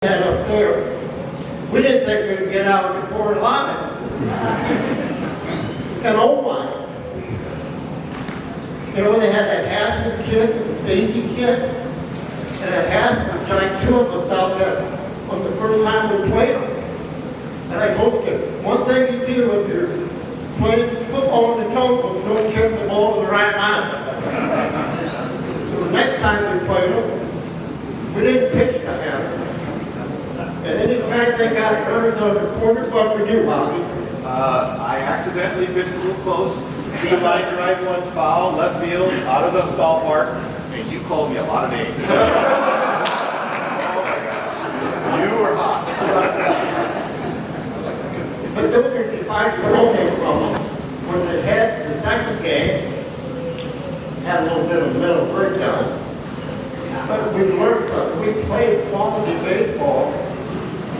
Had up there, we didn't think we would get out before 11. And oh my. You know, they had that Hasman kid, the Stacy kid, and that Hasman joined two of us out there on the first time we played them. And I told the kid, one thing you do if you're playing football in the jungle, don't kick the ball to the right line. So the next time we played them, we didn't pitch to Hasman. And any time they got runners on the corner, what we do, Bobby? I accidentally pitched a little close. He might drive one foul, left field, out of the ballpark, and you called me a lot of names. Oh my gosh. You were hot. But those are the 5-year-old came from them, where they had the second game, had a little bit of mental breakdown. But we learned something. We played quality baseball.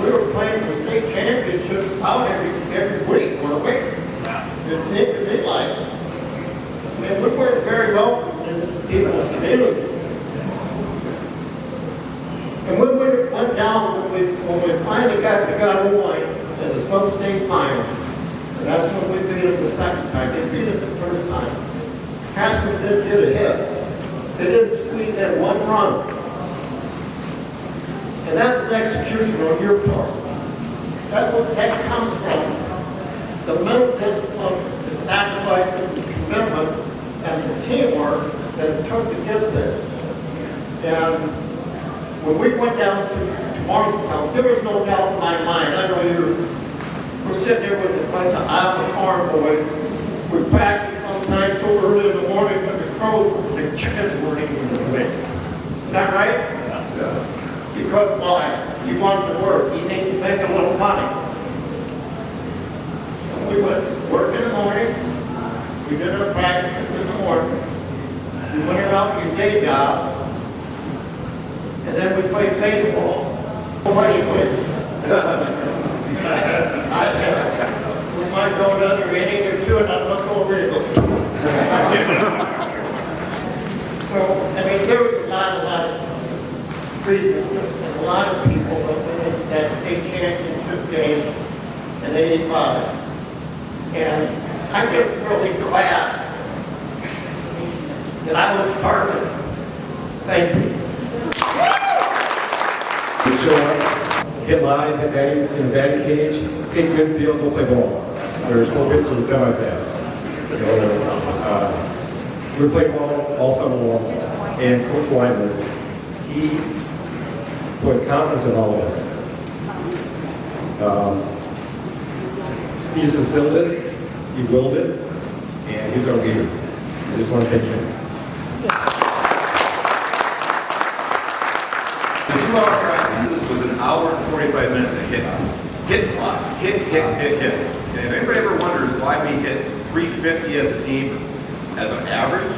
We were playing for state championships out every week, weren't we? It seemed to be like, and we weren't very welcome in people's community. And when we went down, when we finally got to Illinois in the Sun State final, and that's when we beat them the second time. They beat us the first time. Hasman didn't get a hit. They didn't squeeze that one run. And that was execution on your part. That comes from the mental discipline, the sacrifices, the commitments, and the teamwork that it took to get there. And when we went down to Marshalltown, there was no doubt in my mind. I know we're sitting here with a bunch of Iowa farm boys. We practice sometimes so early in the morning, but the chickens weren't even awake. Is that right? Yeah. Because why? You wanted to work. You need to make a little money. And we went to work in the morning. We did our practices in the morning. We went out your day job. And then we played baseball. Nobody played. We might go another inning or two and I'd look over and go. So, I mean, there was a lot of reasons, and a lot of people that went into that state championship game in '85. And I'm just really glad that I was part of it. Thank you. You show up, hit line, hit batting in the batting cage, takes midfield, go play ball. There's no pitch to the semi-fast. So, we played ball all summer long, and Coach Weimer, he put confidence in all of us. He just instilled it, he willed it, and he's our leader. I just want to thank him. The 2-hour practices was an hour and 45 minutes of hit. Hit block, hit. And if anybody ever wonders why we hit 350 as a team, as an average,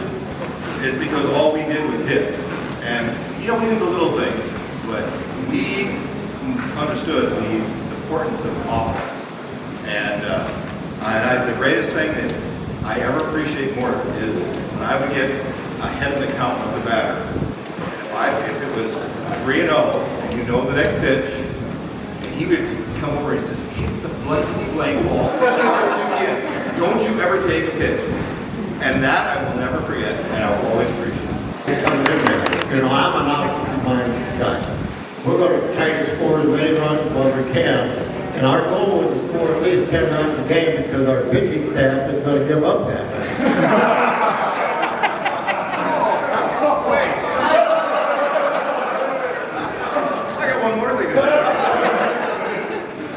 it's because all we did was hit. And you know, we did the little things, but we understood the importance of offense. And the greatest thing that I ever appreciate more is when I would get ahead of the count as a batter. If it was 3-0 and you know the next pitch, and he would come over and he says, hit the blankety blank ball as hard as you can. Don't you ever take a pitch. And that I will never forget, and I will always appreciate. You know, I'm an out-of-mind guy. We're going to try to score as many runs as we can. And our goal was to score at least 10 runs a game because our pitching staff is going to give up that.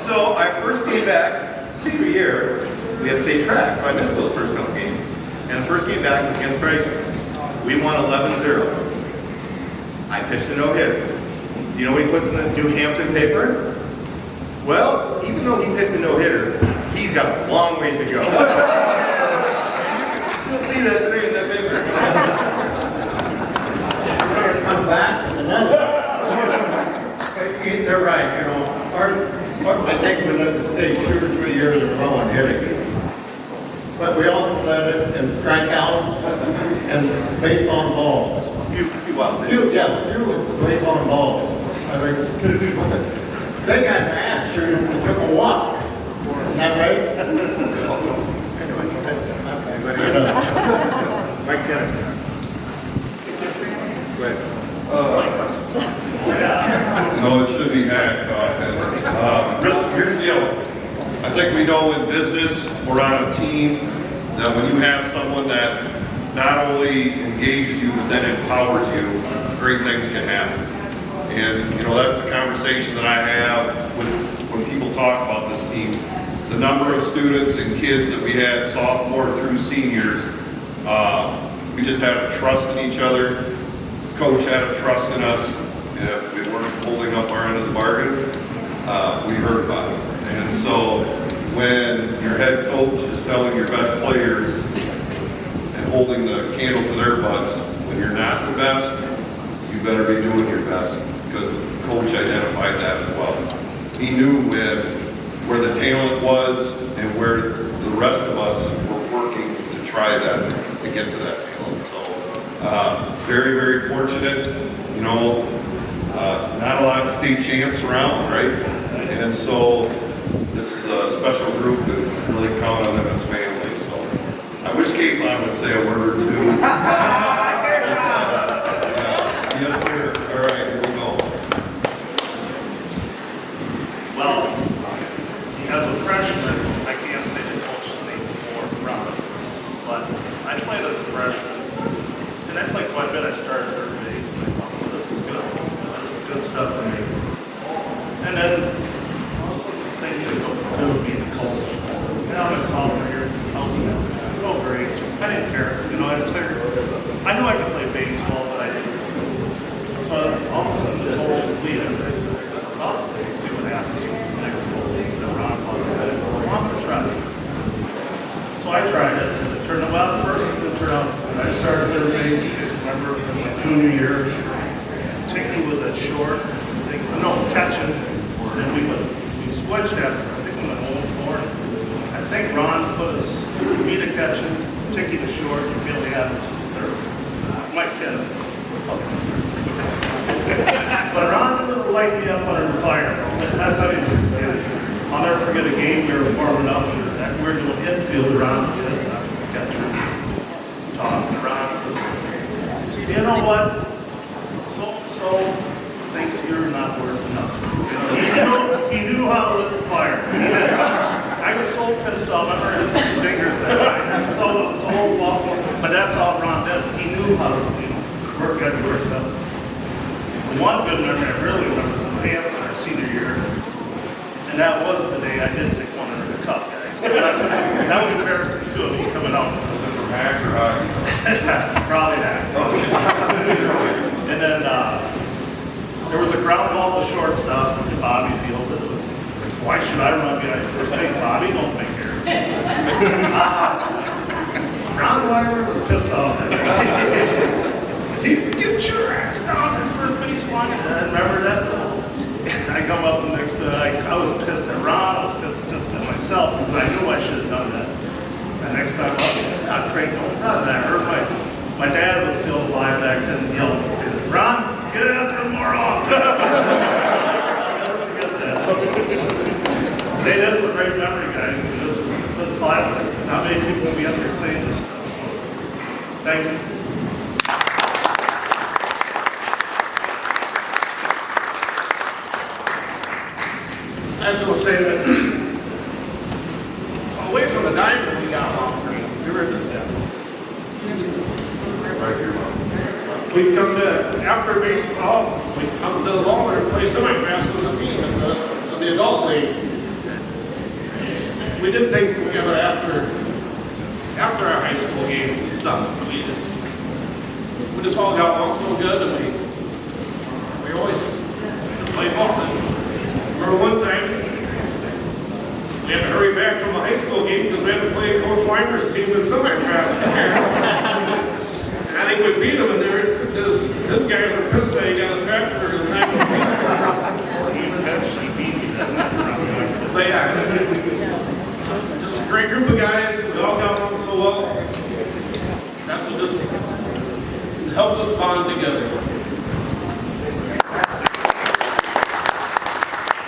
So I first came back, senior year, we had state track, so I missed those first couple games. And the first game back was against Fredericksburg. We won 11-0. I pitched a no-hitter. Do you know what he puts in the New Hampton paper? Well, even though he pitched a no-hitter, he's got a long ways to go. And you can still see that today in that paper. We're going to come back with another. They're right, you know. I think we led the state 2 or 3 years in a row on hitting. But we also led it in strikeouts and base on balls. Few wild things. Few was base on balls. I mean, they got an ass shoot if we took a walk. Is that right? Mike Kennedy. No, it should be hacked. Here's the deal. I think we know in business, we're on a team, that when you have someone that not only engages you, but then empowers you, great things can happen. And, you know, that's the conversation that I have when people talk about this team. The number of students and kids that we had sophomore through seniors, we just had a trust in each other. Coach had a trust in us, and if we weren't holding up our end of the bargain, we heard about it. And so when your head coach is telling your best players and holding the candle to their butts when you're not the best, you better be doing your best, because coach identified that as well. He knew where the talent was and where the rest of us were working to try that, to get to that talent. So very, very fortunate. You know, not a lot of state champs around, right? And so this is a special group and really count on them as family. So I wish Kate Mom would say a word or two. Yes, sir. All right, here we go. Well, as a freshman, I can't say the coach's name before Ron, but I played as a freshman, and I played quite a bit. I started third base, and I thought, well, this is good. This is good stuff for me. And then most of the things that go would be the coach. And I'm a sophomore year, I was in oh great. I didn't care. You know, I just figured I knew I could play baseball, but I didn't. So all of a sudden the coach would leave, and I said, oh, we'll see what happens with this next goal. And Ron called me, I said, well, I'm going to try it. So I tried it, and it turned out well. First, it didn't turn out so good. I started third base, remember, my junior year. Ticky was at short, catching, and then we switched after. I think we went 0-4. I think Ron put us, me to catching, Ticky to short, and Billy Adams third. Mike Kennedy. But Ron would light me up under the fire. That's how you do it. I'll never forget a game we were warming up. We were doing infield. Ron said, I was a catcher. Talking to Ron says, you know what? So thinks you're not worth enough. He knew how to lit the fire. I was so pissed off. I remember his fingers that night. So awful. But that's how Ron did. He knew how to, work up. One good memory I really remember was in camp in our senior year, and that was the day I did pick one under the cup, guys. So that was embarrassing too, of me coming out. Was it from hack or hockey? Probably that. And then there was a ground ball to shortstop, and Bobby fielded it. Why should I run behind first base? Bobby, don't make errors. Ron Lawler was pissed off at me. Get your ass down in first base line. Remember that? I come up the next day, I was pissed at Ron, I was pissed at myself, because I knew I should have done that. And next time up, not great, not that hurt. My dad was still alive back then, yelling and saying, Ron, get after him more often. I'll never forget that. It is a great memory, guys. This is classic. Not many people will be up there saying this stuff. So, thank you. I just want to say that away from the diamond, we got along great. We were in the set. Right here, Mom. We'd come to, after baseball, we'd come to Lawler and play semi-fast as a team in the adult league. We did things together after our high school games and stuff. We just all got along so good, and we always played ball. Remember one time, we had to hurry back from the high school game because we had to play Coach Weimer's team in semi-fast. And I think we beat them, and his guys were pissed that he got us back for the time. But yeah, just a great group of guys. We all got along so well. That's what just helped us bond together.